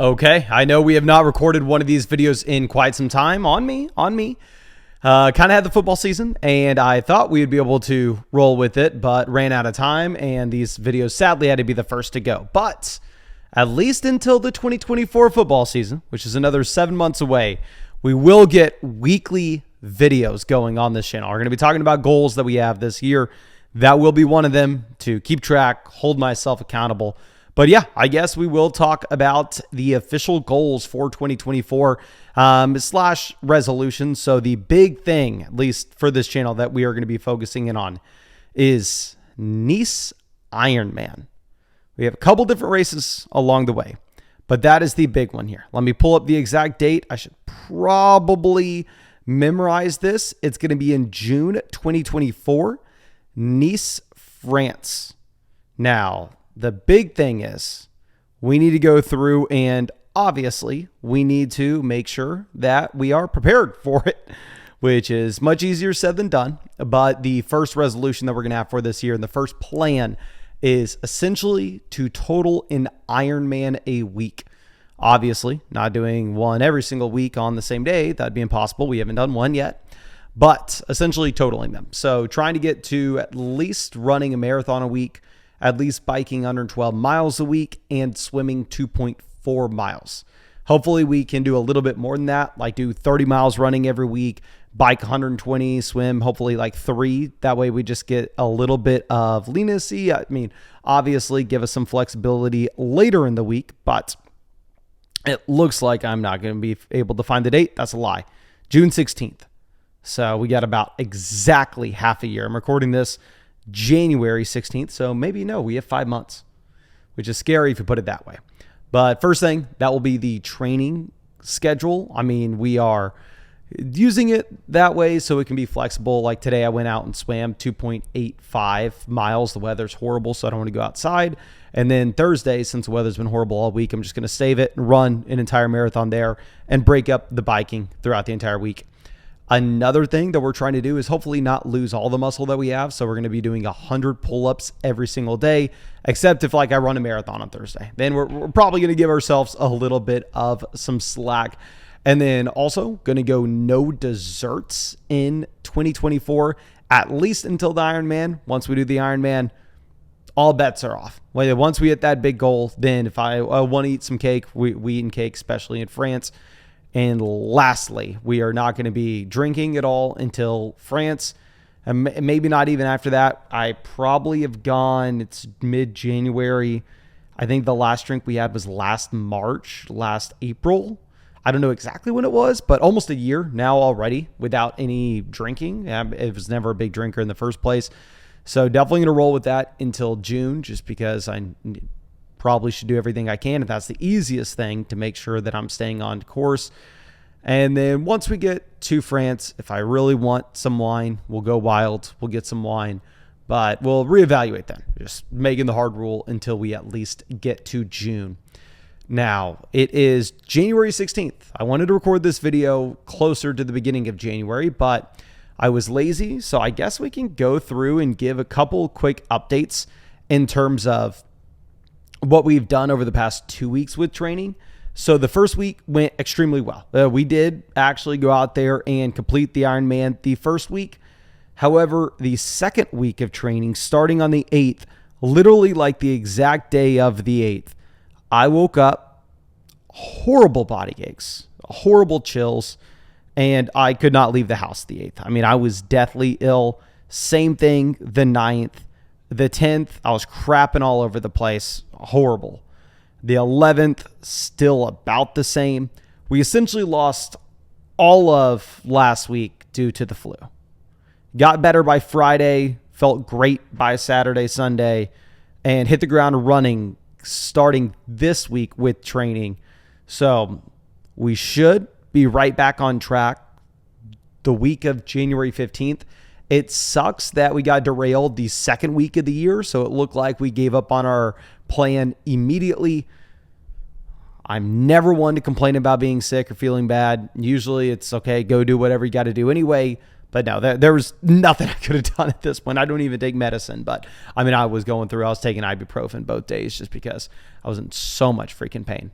Okay, I know we have not recorded one of these videos in quite some time. On me. Kind of had the football season, and I thought we would be able to roll with it, but ran out of time, and these videos sadly had to be the first to go. But at least until the 2024 football season, which is another 7 months away, we will get weekly videos going on this channel. We're going to be talking about goals that we have this year. That will be one of them, to keep track, hold myself accountable. But yeah, I guess we will talk about the official goals for 2024 slash resolution. So the big thing, at least for this channel, that we are going to be focusing in on is Nice Ironman. We have a couple different races along the way, but that is the big one here. Let me pull up the exact date. I should probably memorize this. It's going to be in June 2024, Nice, France. Now, the big thing is we need to go through, and obviously we need to make sure that we are prepared for it, which is much easier said than done. But the first resolution that we're going to have for this year, and the first plan, is essentially to total an Ironman a week. Obviously, not doing one every single week on the same day. That'd be impossible. We haven't done one yet. But essentially totaling them. So trying to get to at least running a marathon a week, at least biking under 12 miles a week, and swimming 2.4 miles. Hopefully we can do a little bit more than that, like do 30 miles running every week, bike 120, swim hopefully like 3. That way we just get a little bit of leniency. I mean, obviously give us some flexibility later in the week, but it looks like I'm not going to be able to find the date. That's a lie. June 16th. So we got about exactly half a year. I'm recording this January 16th. So maybe we have 5 months, which is scary if you put it that way. But first thing, that will be the training schedule. I mean, we are using it that way so it can be flexible. Like today I went out and swam 2.85 miles. The weather's horrible, so I don't want to go outside. And then Thursday, since the weather's been horrible all week, I'm just going to save it and run an entire marathon there and break up the biking throughout the entire week. Another thing that we're trying to do is hopefully not lose all the muscle that we have. So we're going to be doing 100 pull-ups every single day, except if like I run a marathon on Thursday. Then we're probably going to give ourselves a little bit of some slack. And then also going to go no desserts in 2024, at least until the Ironman. Once we do the Ironman, all bets are off. Once we hit that big goal, then if I want to eat some cake, we eat cake, especially in France. And lastly, we are not going to be drinking at all until France, and maybe not even after that. I probably have gone, it's mid-January. I think the last drink we had was last April. I don't know exactly when it was, but almost a year now already without any drinking. It was never a big drinker in the first place. So definitely going to roll with that until June, just because I probably should do everything I can. And that's the easiest thing to make sure that I'm staying on course. And then once we get to France, if I really want some wine, we'll go wild. We'll get some wine, but we'll reevaluate then. Just making the hard rule until we at least get to June. Now, it is January 16th. I wanted to record this video closer to the beginning of January, but I was lazy. So I guess we can go through and give a couple quick updates in terms of what we've done over the past 2 weeks with training. So the first week went extremely well. We did actually go out there and complete the Ironman the first week. However, the second week of training, starting on the 8th, literally like the exact day of the 8th, I woke up, horrible body aches, horrible chills, and I could not leave the house the 8th. I mean, I was deathly ill. Same thing the 9th. The 10th, I was crapping all over the place. Horrible. The 11th, still about the same. We essentially lost all of last week due to the flu. Got better by Friday, felt great by Saturday, Sunday, and hit the ground running starting this week with training. So we should be right back on track the week of January 15th. It sucks that we got derailed the second week of the year, so it looked like we gave up on our plan immediately. I'm never one to complain about being sick or feeling bad. Usually it's okay, go do whatever you got to do anyway. But no, there was nothing I could have done at this point. I don't even take medicine, but I mean, I was taking ibuprofen both days just because I was in so much freaking pain.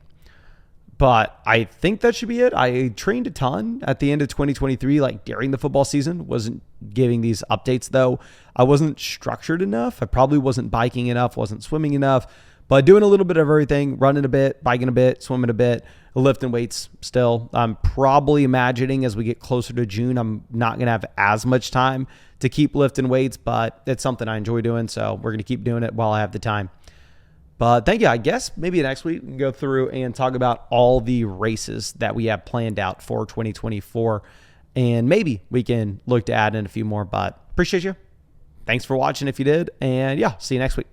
But I think that should be it. I trained a ton at the end of 2023, like during the football season. Wasn't giving these updates though. I wasn't structured enough. I probably wasn't biking enough, wasn't swimming enough, but doing a little bit of everything, running a bit, biking a bit, swimming a bit, lifting weights still. I'm probably imagining as we get closer to June, I'm not going to have as much time to keep lifting weights, but it's something I enjoy doing. So we're going to keep doing it while I have the time. But thank you. I guess maybe next week we can go through and talk about all the races that we have planned out for 2024. And maybe we can look to add in a few more, but appreciate you. Thanks for watching if you did. And yeah, see you next week.